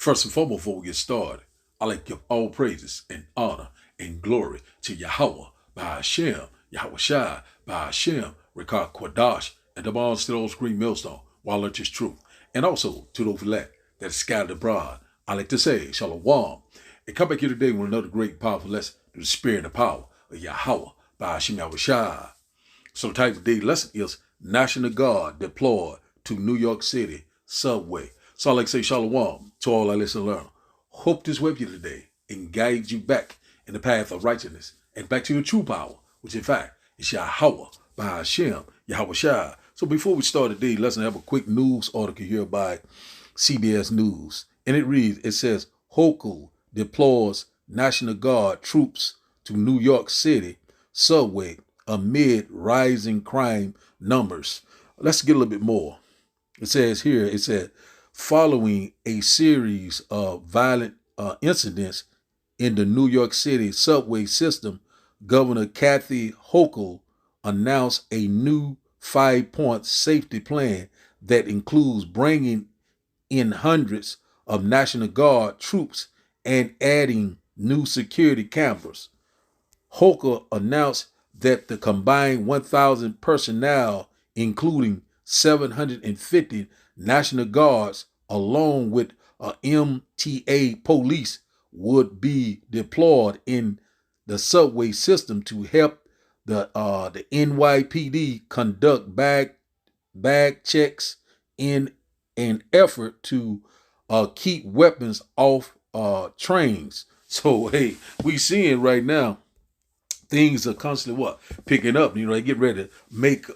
First and foremost, before we get started, I like to give all praises and honor and glory to Yahweh by Hashem, Yahweh Shai by Hashem, Rekah Kwadash, and the bonds to those green millstone, while it is truth. And also to those elect that is scattered abroad. I like to say, Shalom. And come back here today with another great powerful lesson to the spirit and the power of Yahweh by Hashem Yahweh Shai. So the type of day lesson is National Guard deployed to New York City subway. So I like to say shalom to all our listeners and learners. Hope this with you today and guides you back in the path of righteousness and back to your true power, which in fact is Yahweh by Hashem, Yahweh Shai. So before we start today, let's have a quick news article here by CBS News. And it says, Hochul deploys National Guard troops to New York City subway amid rising crime numbers. Let's get a little bit more. It says, following a series of violent incidents in the New York City subway system, Governor Kathy Hochul announced a new 5-point safety plan that includes bringing in hundreds of National Guard troops and adding new security cameras. Hochul announced that the combined 1,000 personnel, including 750 National Guards, along with MTA police, would be deployed in the subway system to help the NYPD conduct bag checks in an effort to keep weapons off trains. So hey, we seeing right now things are constantly picking up. You know, they get ready to make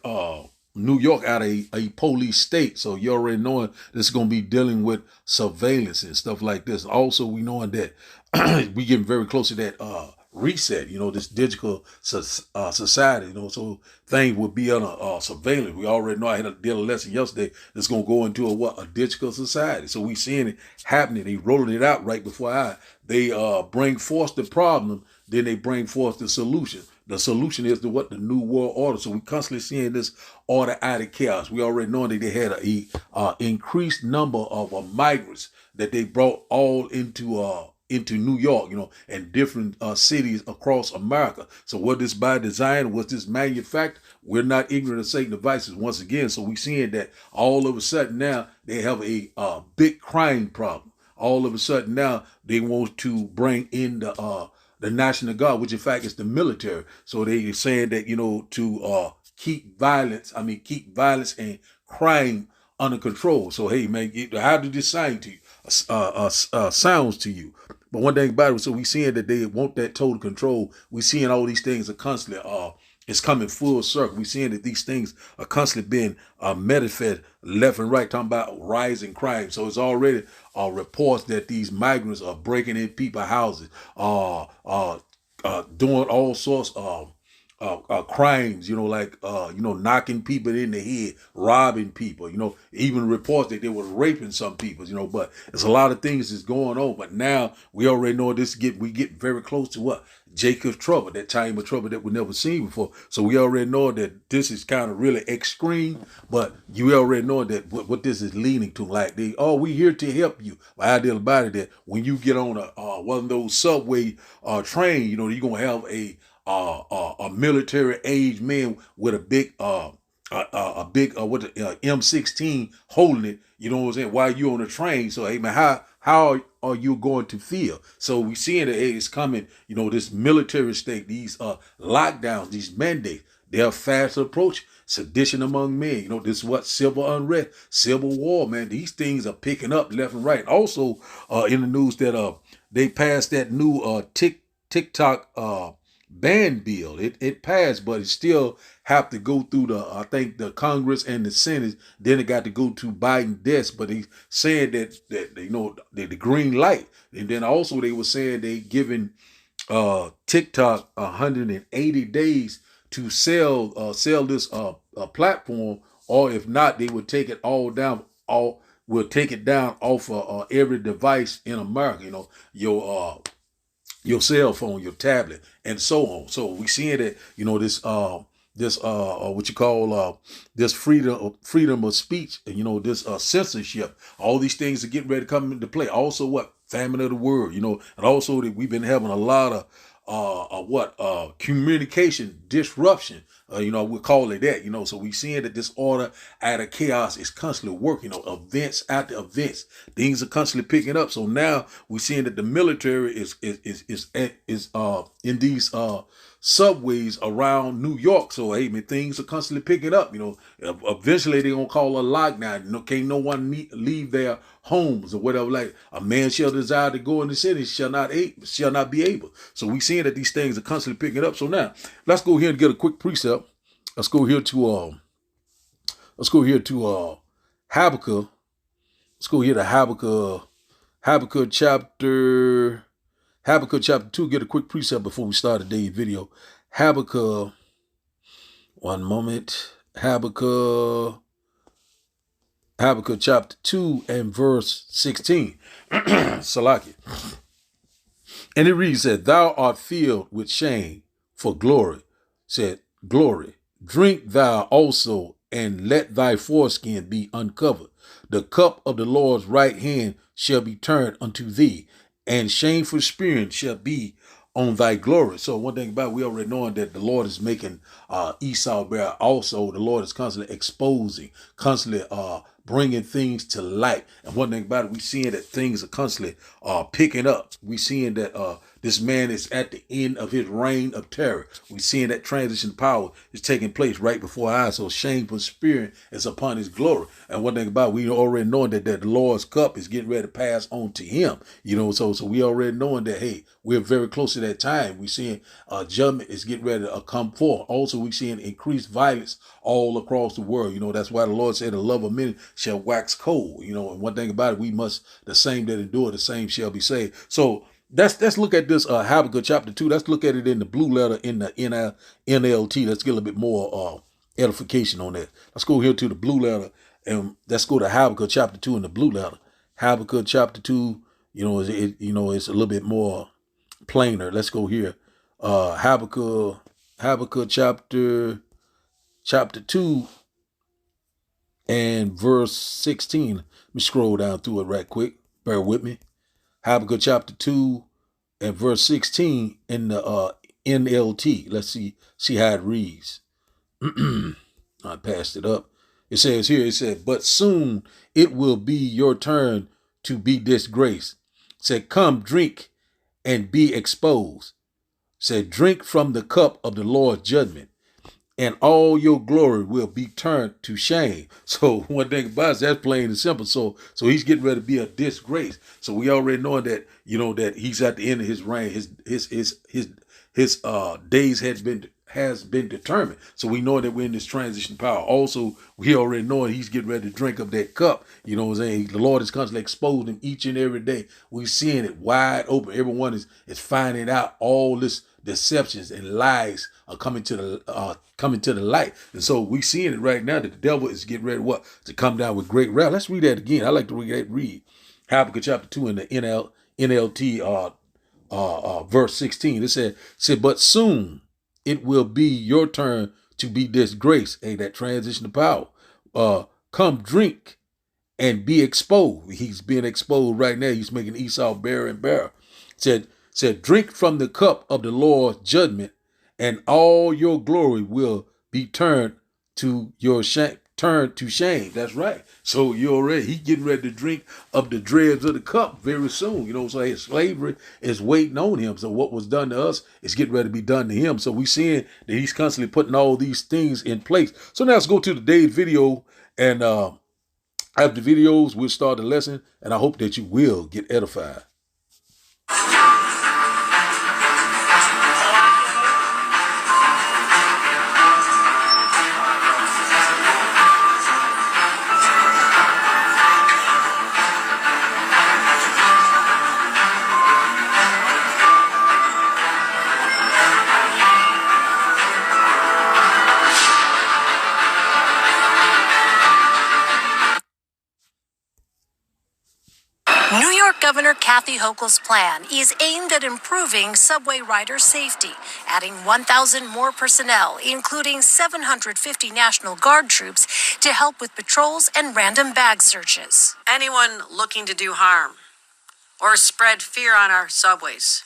New York out of a police state. So you already knowing this is going to be dealing with surveillance and stuff like this. Also, we knowing that we getting very close to that reset, you know, this digital society, you know, so things will be on surveillance. We already know I did a lesson yesterday that's going to go into a digital society. So we seeing it happening. They rolling it out right before our. They bring forth the problem, then they bring forth the solution. The solution is the new world order. So we constantly seeing this order out of chaos. We already know that they had a increased number of migrants that they brought all into New York, you know, and different cities across America. So was this by design? Was this manufactured? We're not ignorant of Satan devices once again. So we seeing that all of a sudden now they have a big crime problem. All of a sudden now they want to bring in the National Guard, which in fact is the military. So they saying that, you know, to keep violence and crime under control. So hey man, how did this sound to you? Sounds to you? But one thing about it, so we seeing that they want that total control. We seeing all these things are constantly it's coming full circle. We seeing that these things are constantly being manifested left and right, talking about rising crime. So it's already reports that these migrants are breaking in people's houses, doing all sorts of crimes, you know, like, knocking people in the head, robbing people, you know, even reports that they were raping some people, you know, but there's a lot of things that's going on. But now we already know we get very close to Jacob's trouble, that time of trouble that we never seen before. So we already know that this is kind of really extreme, but you already know that what this is leading to. Like we here to help you. The idea about it that when you get on one of those subway train, you know, you're gonna have a military age man with a big M16 holding it, you know what I'm saying, while you on the train. So hey man, how are you going to feel? So we seeing that it's coming, you know, this military state, these lockdowns, these mandates, they're fast approach. Sedition among men, you know, this is civil unrest, civil war, man. These things are picking up left and right. Also, in the news that they passed that new TikTok ban bill. It passed, but it still have to go through the Congress and the Senate. Then it got to go to Biden's desk. But he's saying that you know the green light. And then also they were saying they giving TikTok 180 days to sell this platform, or if not, they would take it all down. Will take it down off every device in America. You know, your cell phone, your tablet, and so on. So we seeing that, you know, this what you call this freedom of speech, and this censorship. All these things are getting ready to come into play. Also, what famine of the word, and also that we've been having a lot of communication disruption. We call it that. So we seeing that this order out of chaos is constantly working. Events after events, things are constantly picking up. So now we're seeing that the military is in these subways around New York. So hey, man, things are constantly picking up. Eventually they're gonna call a lockdown. Can't no one leave their homes or whatever. Like a man shall desire to go in the city shall not be able. So we seeing that these things are constantly picking up. So now let's go here and get a quick precept. Let's go here to Habakkuk. Let's go here to Habakkuk chapter 2. Get a quick precept before we start today's video. Habakkuk, one moment. Habakkuk chapter 2 and verse 16. Salaki. And it reads that thou art filled with shame for glory. Said, glory. Drink thou also, and let thy foreskin be uncovered. The cup of the Lord's right hand shall be turned unto thee, and shameful spearing shall be on thy glory. So one thing about it, we already knowing that the Lord is making Esau bear. Also, the Lord is constantly exposing, constantly bringing things to light. And one thing about it, we seeing that things are constantly picking up. We seeing that this man is at the end of his reign of terror. We seeing that transition power is taking place right before our eyes. So shameful spearing is upon his glory. And one thing about it, we already knowing that the Lord's cup is getting ready to pass on to him. So we already knowing that, hey, we're very close to that time. We seeing judgment is getting ready to come forth. Also, we seeing increased violence all across the world. That's why the Lord said the love of many shall wax cold. And one thing about it, we must, the same that endure, the same shall be saved. So let's look at this Habakkuk chapter 2. Let's look at it in the blue letter in the NLT. Let's get a little bit more edification on that. Let's go here to the blue letter, and let's go to Habakkuk chapter 2 in the blue letter. Habakkuk chapter 2, it's a little bit more plainer. Let's go here. Habakkuk chapter 2 and verse 16. Let me scroll down through it right quick. Bear with me. Habakkuk chapter 2 and verse 16 in the NLT. Let's see how it reads. I passed it up. It says here, but soon it will be your turn to be disgraced. It said, come drink and be exposed. It said, drink from the cup of the Lord's judgment, and all your glory will be turned to shame. So one thing about it, that's plain and simple. So he's getting ready to be a disgrace. So we already know that, that he's at the end of his reign. His days has been determined. So we know that we're in this transition power. Also, we already know he's getting ready to drink of that cup. You know what I'm saying? The Lord is constantly exposing him each and every day. We're seeing it wide open. Everyone is finding out all this deceptions and lies are coming to the light. And so we seeing it right now that the devil is getting ready to come down with great wrath. Let's read that again. I like to read Habakkuk chapter 2 in the NLT verse 16. It said, but soon it will be your turn to be disgraced. Hey, that transition of power. Come drink and be exposed. He's being exposed right now. He's making Esau bare and bare. Said, drink from the cup of the Lord's judgment, and all your glory will be turned to your shame. Turned to shame. That's right. So he getting ready to drink of the dregs of the cup very soon. So his slavery is waiting on him. So what was done to us is getting ready to be done to him. So we seeing that he's constantly putting all these things in place. So now let's go to today's video, and after the videos, we'll start the lesson, and I hope that you will get edified. New York Governor Kathy Hochul's plan is aimed at improving subway rider safety, adding 1,000 more personnel, including 750 National Guard troops, to help with patrols and random bag searches. Anyone looking to do harm or spread fear on our subways,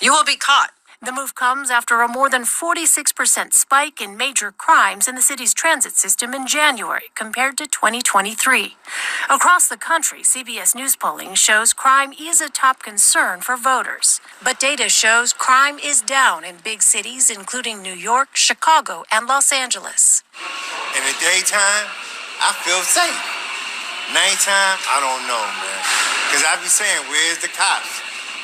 you will be caught. The move comes after a more than 46% spike in major crimes in the city's transit system in January compared to 2023. Across the country, CBS News polling shows crime is a top concern for voters. But data shows crime is down in big cities, including New York, Chicago, and Los Angeles. In the daytime, I feel safe. Nighttime, I don't know, man. Because I be saying, where's the cops?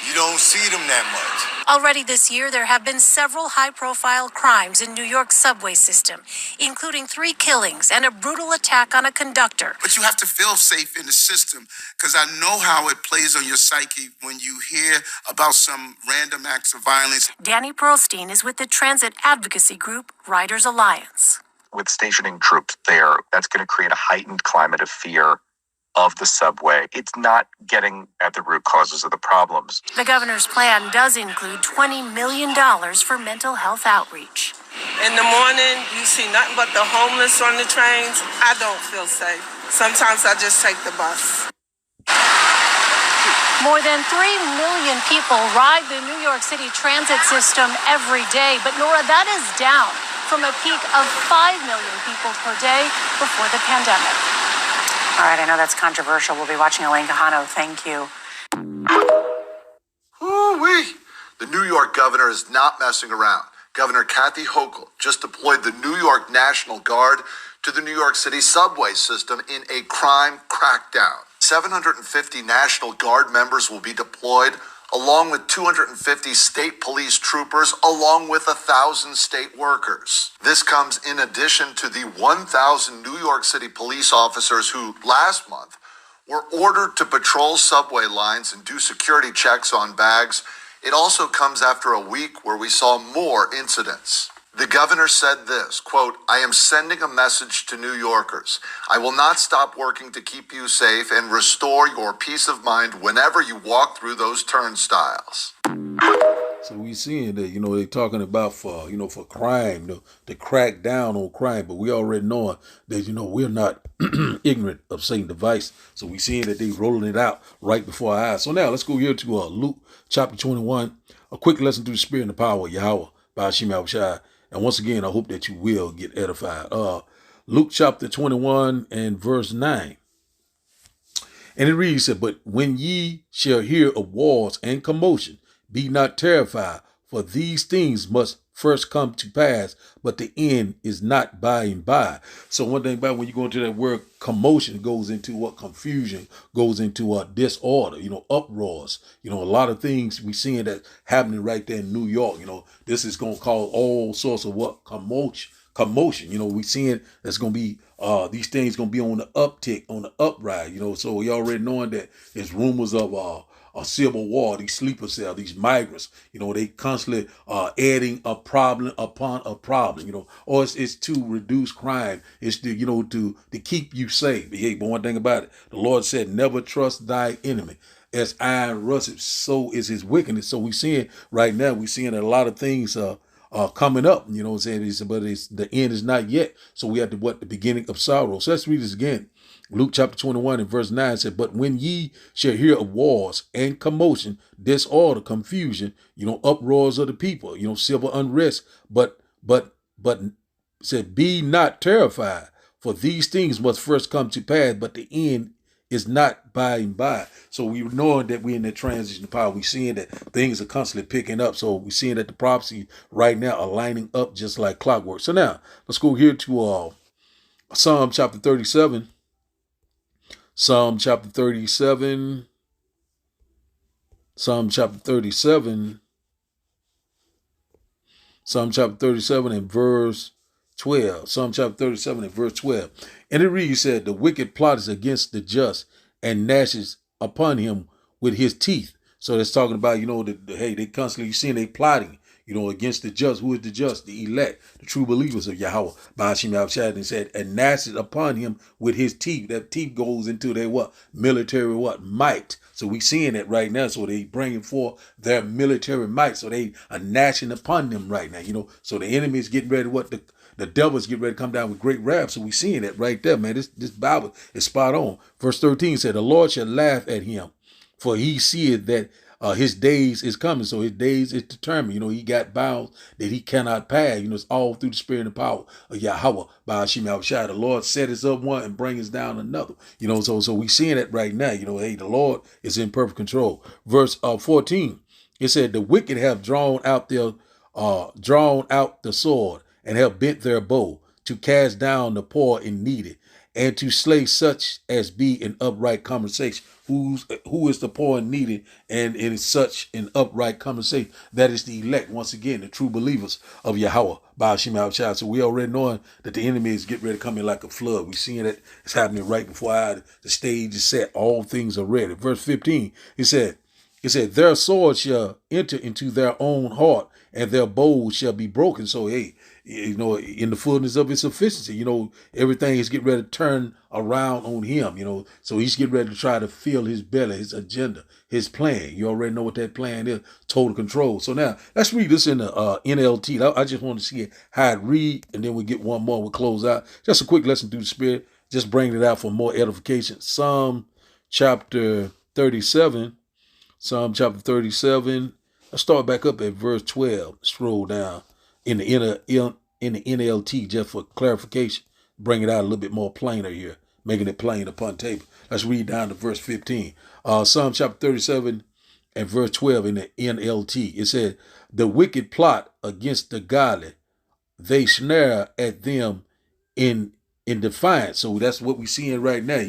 You don't see them that much. Already this year, there have been several high-profile crimes in New York's subway system, including 3 killings and a brutal attack on a conductor. But you have to feel safe in the system, because I know how it plays on your psyche when you hear about some random acts of violence. Danny Pearlstein is with the transit advocacy group Riders Alliance. With stationing troops there, that's going to create a heightened climate of fear of the subway. It's not getting at the root causes of the problems. The governor's plan does include $20 million for mental health outreach. In the morning, you see nothing but the homeless on the trains. I don't feel safe. Sometimes I just take the bus. More than 3 million people ride the New York City transit system every day, but Nora, that is down from a peak of 5 million people per day before the pandemic. All right, I know that's controversial. We'll be watching Elaine Quijano. Thank you. Ooh-wee. The New York governor is not messing around. Governor Kathy Hochul just deployed the New York National Guard to the New York City subway system in a crime crackdown. 750 National Guard members will be deployed, along with 250 state police troopers, along with 1,000 state workers. This comes in addition to the 1,000 New York City police officers who, last month, were ordered to patrol subway lines and do security checks on bags. It also comes after a week where we saw more incidents. The governor said this, quote, "I am sending a message to New Yorkers. I will not stop working to keep you safe and restore your peace of mind whenever you walk through those turnstiles." So we seeing that, they're talking about for crime, to crack down on crime, but we already know that, we're not ignorant of Satan's device. So we seeing that they rolling it out right before our eyes. So now let's go here to Luke chapter 21, a quick lesson through the spirit and the power of Yahweh by Hashem Yahushua. And once again, I hope that you will get edified. Luke chapter 21 and verse 9. And it reads, "But when ye shall hear of wars and commotion, be not terrified, for these things must first come to pass, but the end is not by and by." So one thing about when you go into that word commotion, goes into what confusion, goes into disorder, uproars, a lot of things we seeing that happening right there in New York. This is going to cause all sorts of commotion. We seeing that's going to be these things going to be on the uptick, on the uprise. So we already knowing that there's rumors of a civil war, these sleeper cells, these migrants, they constantly adding a problem upon a problem, or it's to reduce crime. It's to, to keep you safe. But one thing about it, the Lord said, "Never trust thy enemy. As iron rusteth, so is his wickedness." So we seeing right now, we seeing that a lot of things coming up, what I'm saying? But the end is not yet. So we have to, the beginning of sorrow. So let's read this again. Luke chapter 21 and verse 9 said, "But when ye shall hear of wars and commotion, disorder, confusion, uproars of the people, civil unrest, but said, be not terrified, for these things must first come to pass, but the end is not by and by." So we knowing that we're in that transition power. We seeing that things are constantly picking up. So we seeing that the prophecy right now are lining up just like clockwork. So now let's go here to Psalm chapter 37. Psalm chapter 37. Psalm chapter 37. Psalm chapter 37 and verse 12. Psalm chapter 37 and verse 12. And it reads, said, "The wicked plotteth against the just and gnashes upon him with his teeth." So that's talking about, they constantly, you seeing they plotting, against the just. Who is the just? The elect, the true believers of Yahweh. Ba'ashim Yahushua, and said, and gnashed upon him with his teeth. That teeth goes into their what? Military what? Might. So we seeing that right now. So they bringing forth their military might. So they are gnashing upon them right now, So the enemy is getting ready what the devils get ready to come down with great wrath. So we seeing that right there, man. This Bible is spot on. Verse 13 said, the Lord shall laugh at him, for he seeth that his days is coming. So his days is determined. He got bounds that he cannot pass. It's all through the spirit and power of Yahweh. Ba'ashim Yahushua. The Lord set us up one and bring us down another. So we seeing that right now. Hey, the Lord is in perfect control. Verse 14, it said, the wicked have drawn out the sword and have bent their bow to cast down the poor and needy, and to slay such as be in upright conversation. Who is the poor and needy, and it is such an upright conversation? That is the elect, once again, the true believers of Yahweh. Ba'ashim Yahushua. So we already knowing that the enemy is getting ready to come in like a flood. We seeing that it's happening right before our eyes. The stage is set. All things are ready. Verse 15, it said, their swords shall enter into their own heart, and their bows shall be broken. So, hey, in the fullness of its sufficiency, everything is getting ready to turn around on him, So he's getting ready to try to fill his belly, his agenda, his plan. You already know what that plan is, total control. So now, let's read this in the NLT. I just want to see how it read, and then we get one more, we'll close out. Just a quick lesson through the Spirit, just bringing it out for more edification. Psalm chapter 37. Let's start back up at verse 12. Scroll down in the NLT just for clarification. Bring it out a little bit more plainer here, making it plain upon table. Let's read down to verse 15. Psalm chapter 37 and verse 12 in the NLT. It said, the wicked plot against the godly. They snare at them in defiance. So that's what we seeing right now.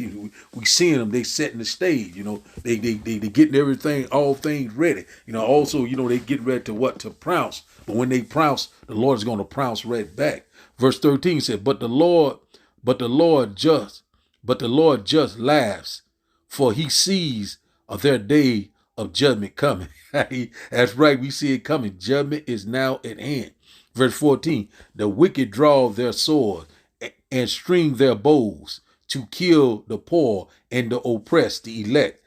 We seeing them. They setting the stage. They getting everything, all things ready. Also, they getting ready to pounce. But when they pounce, the Lord is going to pounce right back. Verse 13 said, but the Lord just laughs, for he sees of their day of judgment coming. That's right. We see it coming. Judgment is now at hand. Verse 14, the wicked draw their sword and string their bows to kill the poor and the oppressed, the elect,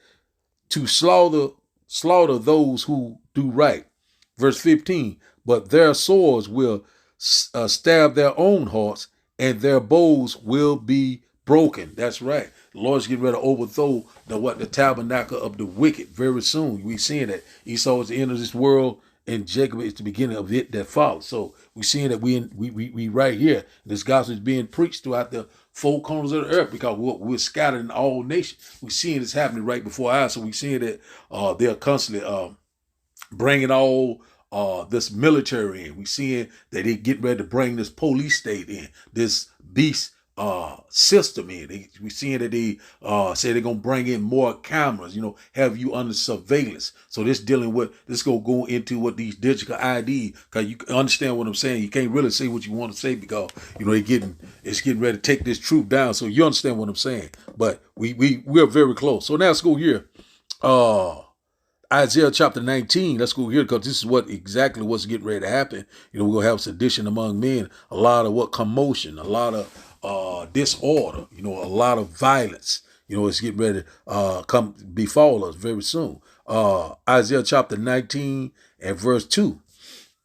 to slaughter those who do right. Verse 15, but their swords will stab their own hearts, and their bows will be broken. That's right. The Lord's getting ready to overthrow the tabernacle of the wicked very soon. We seeing that Esau is the end of this world, and Jacob is the beginning of it that follows. So we seeing that we right here. This gospel is being preached throughout the four corners of the earth, because we're scattered in all nations. We seeing this happening right before our eyes. So we seeing that they're constantly bringing all this military in. We seeing that they getting ready to bring this police state in, this beast system in. We seeing that they say they're gonna bring in more cameras, have you under surveillance. So this gonna go into what these digital ID, because you understand what I'm saying. You can't really say what you want to say, because it's getting ready to take this troop down. So you understand what I'm saying. But we're very close. So now let's go here. Isaiah chapter 19, let's go here, because this is exactly what's getting ready to happen. We're going to have sedition among men, a lot of commotion, a lot of disorder, a lot of violence. It's getting ready to come befall us very soon. Isaiah chapter 19 and verse 2.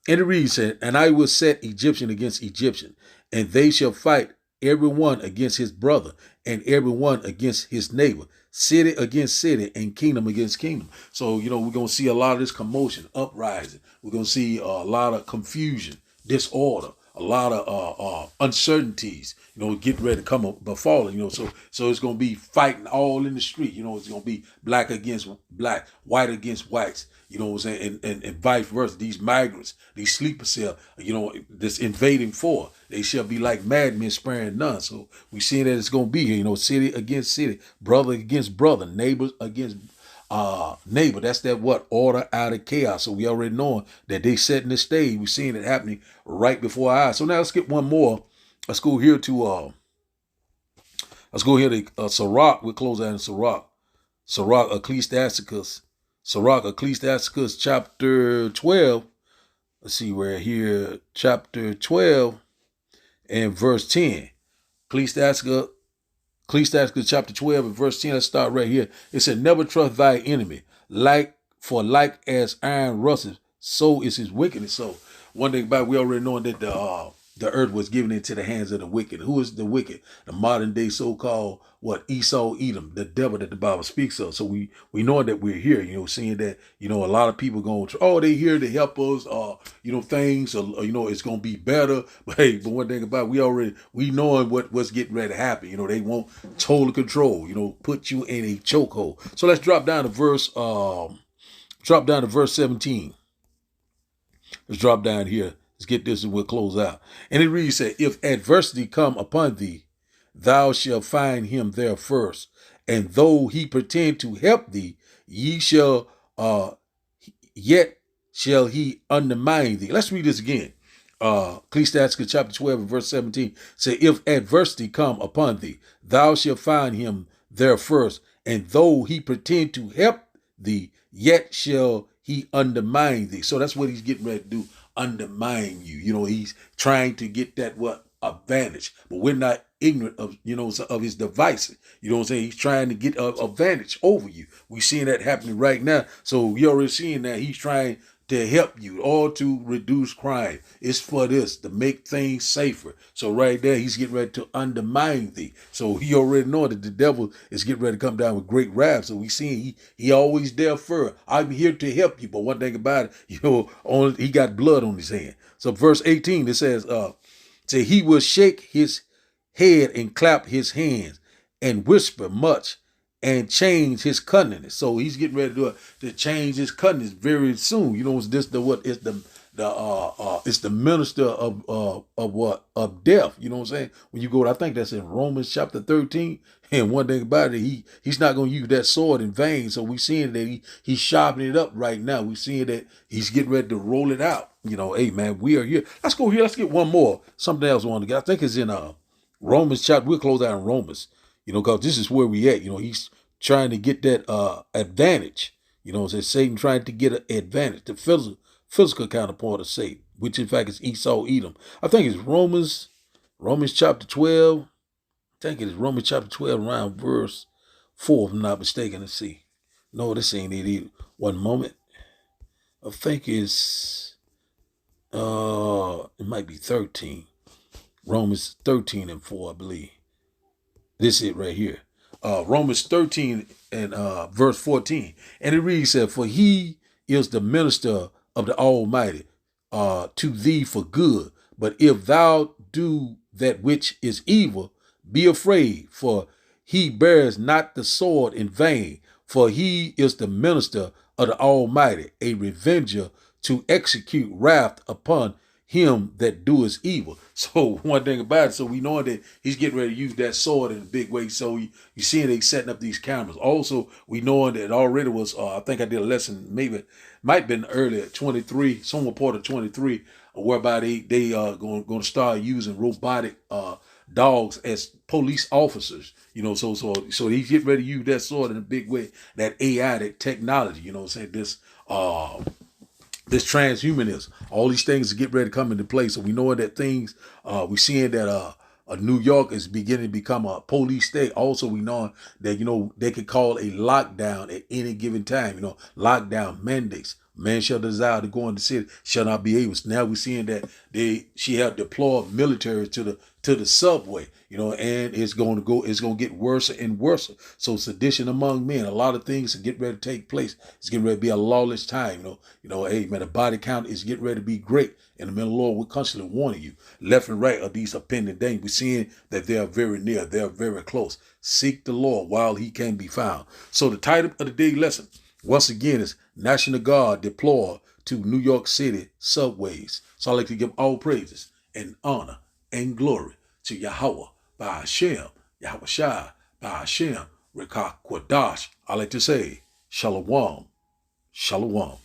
And it reads, and I will set Egyptian against Egyptian, and they shall fight every one against his brother, and every one against his neighbor, city against city, and kingdom against kingdom. So, we're going to see a lot of this commotion, uprising. We're going to see a lot of confusion, disorder, a lot of uncertainties, getting ready to come befalling, so it's going to be fighting all in the street. It's going to be black against black, white against whites, and vice versa. These migrants, these sleeper cell, this invading force, they shall be like madmen sparing none. So we see that it's going to be, city against city, brother against brother, neighbors against neighbor. That's that order out of chaos. So we already know that they setting the stage. We're seeing it happening right before our eyes. So now let's get one more. Let's go here to Sirach. We'll close out in Sirach. Sirach Ecclesiasticus chapter 12. let's see, we're here, chapter 12 and verse 10. Ecclesiasticus chapter 12 and verse 10. Let's start right here. It said, never trust thy enemy. Like as iron rusteth, so is his wickedness. So one thing about it, we already know that the earth was given into the hands of the wicked. Who is the wicked? The modern day so-called Esau, Edom, the devil that the Bible speaks of. So we know that we're here, seeing that, a lot of people going, they here to help us, things, it's going to be better. But hey, but one thing about it, we knowing what's getting ready to happen. They want total control, put you in a chokehold. So let's drop down to verse 17. Let's drop down here. Let's get this and we'll close out. And it reads, if adversity come upon thee, thou shalt find him there first. And though he pretend to help thee, yet shall he undermine thee. Let's read this again. Ecclesiasticus chapter 12 and verse 17 say, if adversity come upon thee, thou shalt find him there first. And though he pretend to help thee, yet shall he undermine thee. So that's what he's getting ready to do. Undermine you. He's trying to get that advantage, but we're not ignorant of of his devices. He's trying to get an advantage over you. We're seeing that happening right now. So you're already seeing that he's trying to help you or to reduce crime. It's for this, to make things safer. So right there, he's getting ready to undermine thee. So he already know that the devil is getting ready to come down with great wrath. So we see he always there for, I'm here to help you. But one thing about it, he got blood on his hand. So verse 18, it says, he will shake his head and clap his hands and whisper much and change his cunningness. So he's getting ready to change his cunningness very soon. It's this it's the minister of death. You know what I'm saying? When you go, I think that's in Romans chapter 13. And one thing about it, he's not going to use that sword in vain. So we're seeing that he's sharpening it up right now. We're seeing that he's getting ready to roll it out. Hey man, we are here. Let's go here. Let's get one more. Something else I want to get. I think it's in Romans chapter. We'll close out in Romans. Because this is where we at. He's trying to get that advantage. Satan trying to get an advantage, the physical counterpart of Satan, which in fact is Esau, Edom. I think it's Romans chapter 12. I think it is Romans chapter 12 around verse 4, if I'm not mistaken. Let's see. No, this ain't it either. One moment. I think it's, it might be 13. Romans 13 and 4, I believe. This is it right here. Romans 13 and verse 14. And it reads, for he is the minister of the Almighty to thee for good. But if thou do that which is evil, be afraid, for he bears not the sword in vain. For he is the minister of the Almighty, a revenger to execute wrath upon him that doeth evil. So one thing about it, so we know that he's getting ready to use that sword in a big way. So you see they setting up these cameras. Also, we know that already was, I think I did a lesson, maybe might have been earlier, 23, somewhere part of 23, whereby they going to start using robotic dogs as police officers. So he's getting ready to use that sword in a big way, that AI, that technology, this transhumanism, all these things get ready to come into play. So we know that things, we're seeing that New York is beginning to become a police state. Also, we know that, they could call a lockdown at any given time, lockdown mandates. Man shall desire to go in the city, shall not be able. So now we're seeing that she have deployed military to the subway, and it's going to get worse and worse. So sedition among men, a lot of things are getting ready to take place. It's getting ready to be a lawless time, hey man, the body count is getting ready to be great. And the men of the Lord, we're constantly warning you, left and right, of these impending dangers. We're seeing that they are very near, they are very close. Seek the Lord while he can be found. So the title of the day lesson, once again, is National Guard deployed to New York City subways. So I'd like to give all praises and honor and glory to Yahweh, by Hashem, Yahweh Shai, by Hashem, Rekah Kwadash. I like to say, Shalom, Shalom.